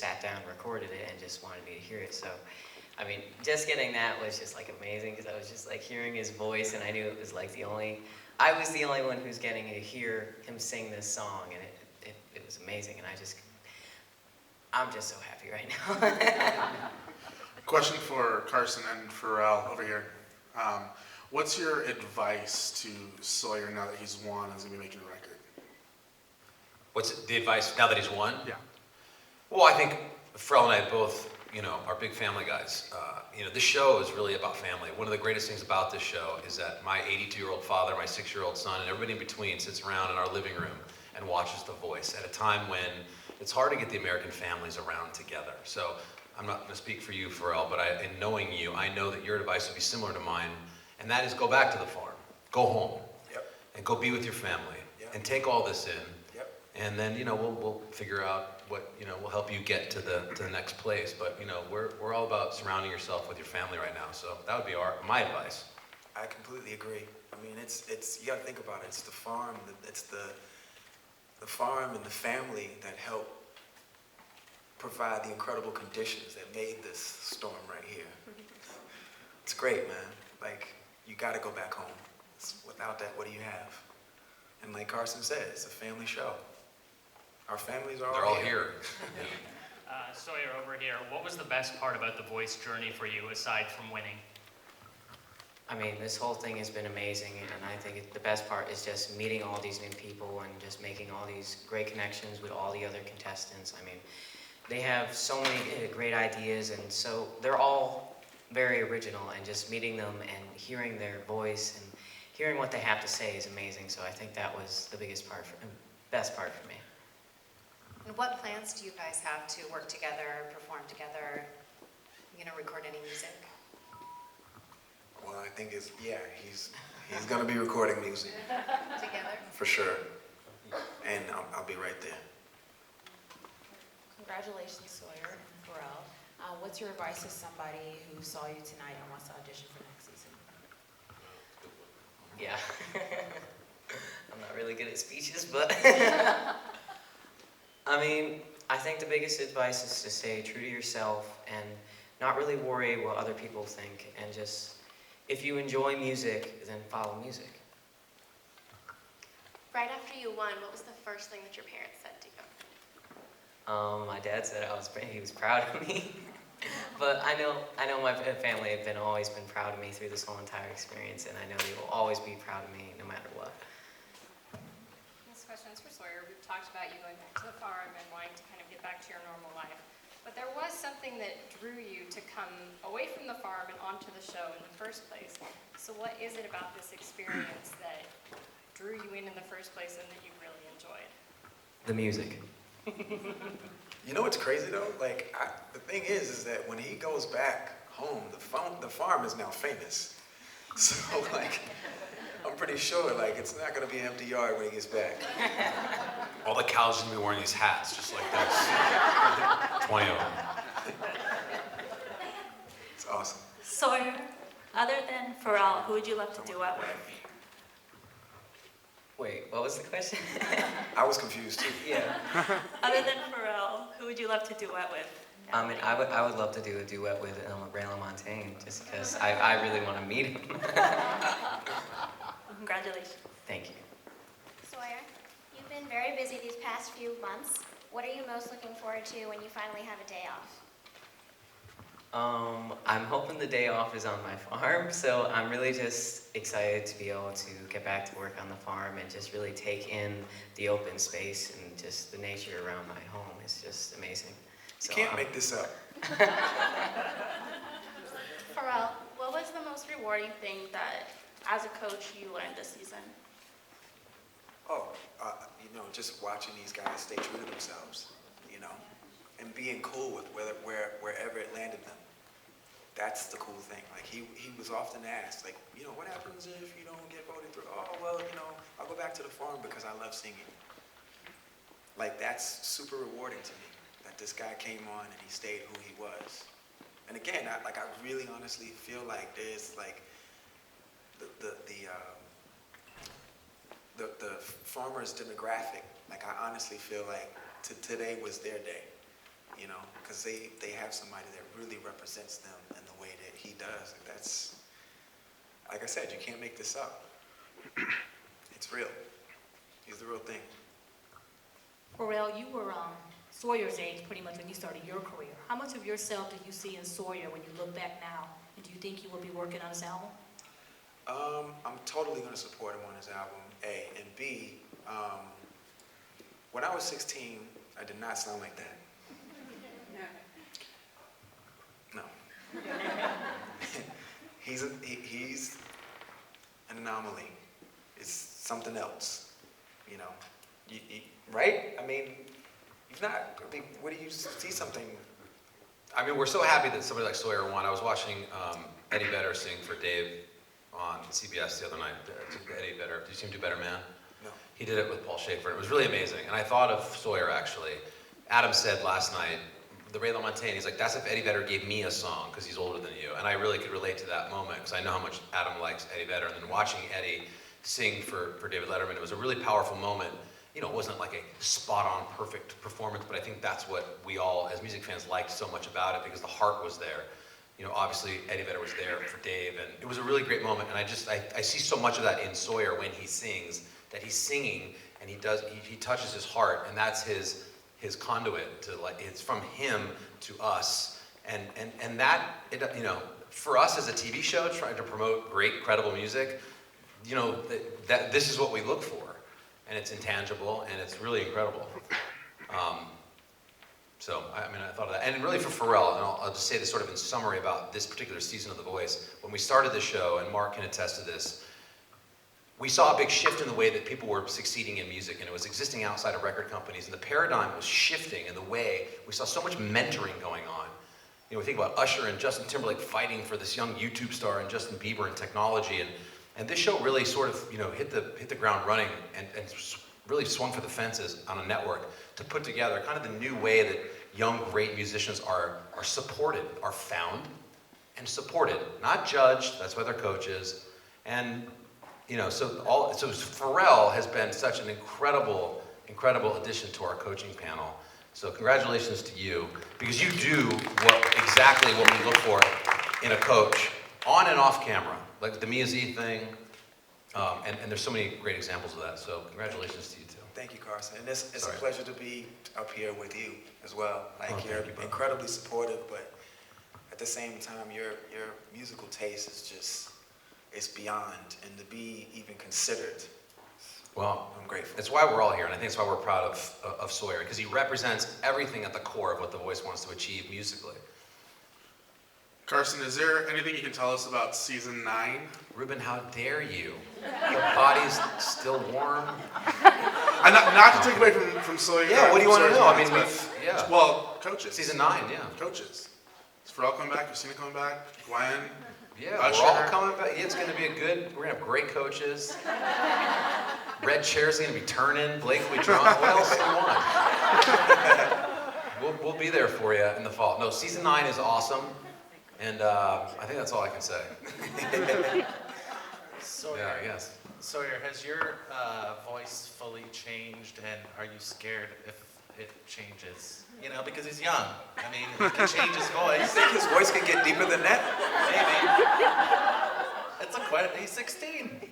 sat down, recorded it, and just wanted me to hear it. So, I mean, just getting that was just like amazing because I was just like hearing his voice, and I knew it was like I was the only one who's getting to hear him sing this song, and it was amazing, and I'm just so happy right now. Question for Carson and Pharrell over here. What's your advice to Sawyer now that he's won and is going to be making a record? What's the advice now that he's won? Yeah. Well, I think Pharrell and I both, are big family guys. This show is really about family. One of the greatest things about this show is that my 82-year-old father, my 6-year-old son, and everybody in between sits around in our living room and watches The Voice at a time when it's hard to get the American families around together. So I'm not going to speak for you, Pharrell, but in knowing you, I know that your advice would be similar to mine, and that is go back to the farm, go home, and go be with your family, and take all this in, and then we'll figure out what will help you get to the next place. But we're all about surrounding yourself with your family right now. So that would be my advice. I completely agree. I mean, it's you got to think about it. It's the farm, it's the farm and the family that help provide the incredible conditions that made this storm right here. It's great, man. Like, you got to go back home. Without that, what do you have? And like Carson said, it's a family show. Our families are all here. Sawyer, over here, what was the best part about the Voice journey for you, aside from winning? I mean, this whole thing has been amazing, and I think the best part is just meeting all these new people and just making all these great connections with all the other contestants. I mean, they have so many great ideas, and so they're all very original, and just meeting them and hearing their voice and hearing what they have to say is amazing. So I think that was the best part for me. And what plans do you guys have to work together, perform together, record any music? Well, I think he's going to be recording music. Together? For sure. And I'll be right there. Congratulations, Sawyer and Pharrell. What's your advice to somebody who saw you tonight and wants to audition for next season? Yeah. I'm not really good at speeches, but I mean, I think the biggest advice is to stay true to yourself and not really worry what other people think, and just, if you enjoy music, then follow music. Right after you won, what was the first thing that your parents said to you? My dad said he was proud of me, but I know my family have always been proud of me through this whole entire experience, and I know they will always be proud of me no matter what. This question is for Sawyer. We've talked about you going back to the farm and wanting to kind of get back to your normal life, but there was something that drew you to come away from the farm and onto the show in the first place. So what is it about this experience that drew you in the first place and that you really enjoyed? The music. You know what's crazy though? Like, the thing is that when he goes back home, the farm is now famous. So like, I'm pretty sure like it's not gonna be an empty yard when he gets back. All the cows are going to be wearing these hats just like this. 20 of them. It's awesome. Sawyer, other than Pharrell, who would you love to duet with? Wait, what was the question? I was confused too. Yeah. Other than Pharrell, who would you love to duet with? I mean, I would love to do a duet with Rayla Montaigne, just because I really want to meet him. Congratulations. Thank you. Sawyer, you've been very busy these past few months. What are you most looking forward to when you finally have a day off? I'm hoping the day off is on my farm, so I'm really just excited to be able to get back to work on the farm and just really take in the open space and just the nature around my home. It's just amazing. So, You can't make this up. Pharrell, what was the most rewarding thing that, as a coach, you learned this season? Just watching these guys stay true to themselves, and being cool with wherever it landed them. That's the cool thing. Like, he was often asked, like, what happens if you don't get voted through? Oh, well, I'll go back to the farm because I love singing. Like, that's super rewarding to me, that this guy came on and he stayed who he was. And again, I really honestly feel like there's, like, the farmers demographic, like, I honestly feel like today was their day. you know, because they have somebody that really represents them in the way that he does. And that's, like I said, you can't make this up. It's real. He's the real thing. Pharrell, you were Sawyer's age pretty much when you started your career. How much of yourself do you see in Sawyer when you look back now? And do you think you will be working on his album? I'm totally going to support him on his album, A. And B, when I was 16, I did not sound like that. No. He's an anomaly. It's something else, you know. Right? I mean, you've not, where do you see something? I mean, we're so happy that somebody like Sawyer won. I was watching Eddie Vedder sing for Dave on CBS the other night. Eddie Vedder, did you see him do Better Man? No. He did it with Paul Schaefer. It was really amazing. And I thought of Sawyer, actually. Adam said last night, the Ray LaMontagne, he's like, that's if Eddie Vedder gave me a song, because he's older than you. And I really could relate to that moment, because I know how much Adam likes Eddie Vedder. And then watching Eddie sing for David Letterman, it was a really powerful moment. You know, it wasn't like a spot-on, perfect performance, but I think that's what we all, as music fans, liked so much about it, because the heart was there. You know, obviously, Eddie Vedder was there for Dave, and it was a really great moment, and I see so much of that in Sawyer when he sings, that he's singing, and he touches his heart, and that's his conduit to, like, it's from him to us, and that, you know, for us as a TV show, trying to promote great, credible music, you know, that this is what we look for. And it's intangible, and it's really incredible. So, I mean, I thought of that. And really for Pharrell, and I'll just say this sort of in summary about this particular season of The Voice. When we started the show, and Mark can attest to this, we saw a big shift in the way that people were succeeding in music, and it was existing outside of record companies, and the paradigm was shifting in the way we saw so much mentoring going on. You know, we think about Usher and Justin Timberlake fighting for this young YouTube star and Justin Bieber and technology, and this show really sort of, you know, hit the ground running and really swung for the fences on a network to put together kind of the new way that young, great musicians are supported, are found and supported, not judged. That's why they're coaches. And, you know, so Pharrell has been such an incredible addition to our coaching panel. So congratulations to you, because you do exactly what we look for in a coach, on and off camera. Like the Mia Z thing, and there's so many great examples of that. So congratulations to you too. Thank you, Carson. And it's a pleasure to be up here with you as well. Like, you're incredibly supportive, but at the same time, your musical taste is just, it's beyond. And to be even considered, well, I'm grateful. That's why we're all here, and I think it's why we're proud of Sawyer, because he represents everything at the core of what The Voice wants to achieve musically. Carson, is there anything you can tell us about season 9? Ruben, how dare you? The body's still warm. And not to take away from Sawyer. Yeah, what do you want to know? I mean, well, coaches. Season 9, yeah. Coaches. Is Pharrell coming back? Christina coming back? Gwen? Yeah, Usher? we're all coming back. It's going to be we're going to have great coaches. Red chair's going to be turning. Blake will be drunk. What else do you want? We'll be there for you in the fall. No, season 9 is awesome. And I think that's all I can say. Sawyer, yeah, yes. Sawyer, has your voice fully changed, and are you scared if it changes? You know, because he's young. I mean, he can change his voice. You think his voice can get deeper than that? Maybe. It's a question. He's 16.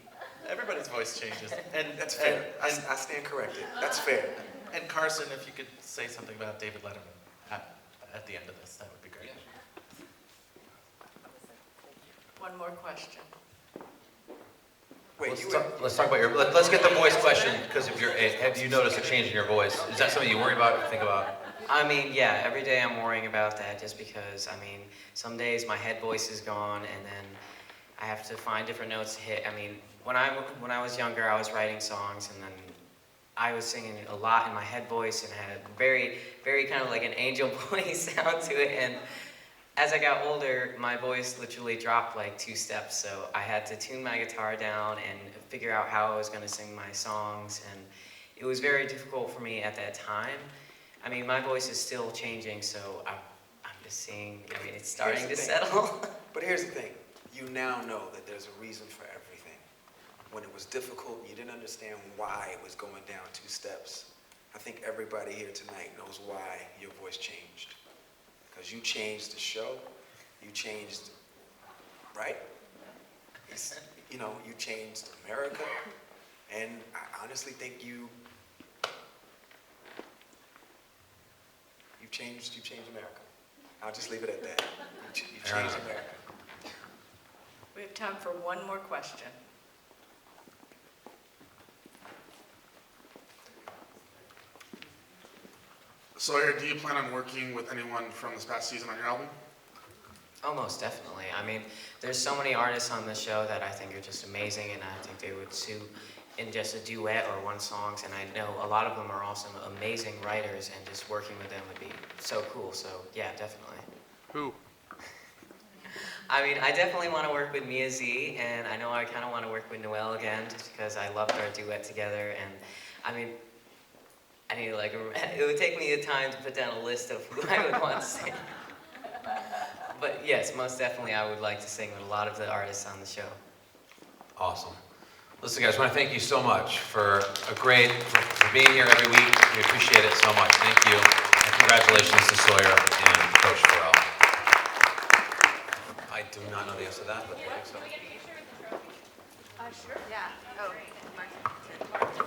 Everybody's voice changes. And that's fair. I stand corrected. That's fair. And Carson, if you could say something about David Letterman at the end of this, that would be great. One more question. Wait, let's talk about let's get the voice question, because have you noticed a change in your voice? Is that something you worry about or think about? I mean, yeah, every day I'm worrying about that, just because, I mean, some days my head voice is gone, and then I have to find different notes to hit. I mean, when I was younger, I was writing songs, and then I was singing a lot in my head voice, and had a very, very kind of like an angel voice sound to it, and as I got older, my voice literally dropped like 2 steps, so I had to tune my guitar down and figure out how I was going to sing my songs, and it was very difficult for me at that time. I mean, my voice is still changing, so I'm just seeing, I mean, it's starting to settle. But here's the thing. You now know that there's a reason for everything. When it was difficult, you didn't understand why it was going down 2 steps. I think everybody here tonight knows why your voice changed. because you changed the show, you changed, right? You know, you changed America, and I honestly think you've changed America. I'll just leave it at that. You've changed America. We have time for one more question. Sawyer, do you plan on working with anyone from this past season on your album? Oh, most definitely. I mean, there's so many artists on this show that I think are just amazing, and I think they would suit in just a duet or one songs. And I know a lot of them are also amazing writers, and just working with them would be so cool. So yeah, definitely. Who? I mean, I definitely want to work with Mia Z, and I know I kind of want to work with Noelle again, just because I loved our duet together. And I mean, I need like it would take me a time to put down a list of who I would want to sing. But yes, most definitely I would like to sing with a lot of the artists on the show. Awesome. Listen, guys, I want to thank you so much for being here every week. We appreciate it so much. Thank you. And congratulations to Sawyer and Coach Pharrell. I do not know the answer to that, but I think so. Can we get a picture of the trophy? Sure. Yeah. Oh, Mark.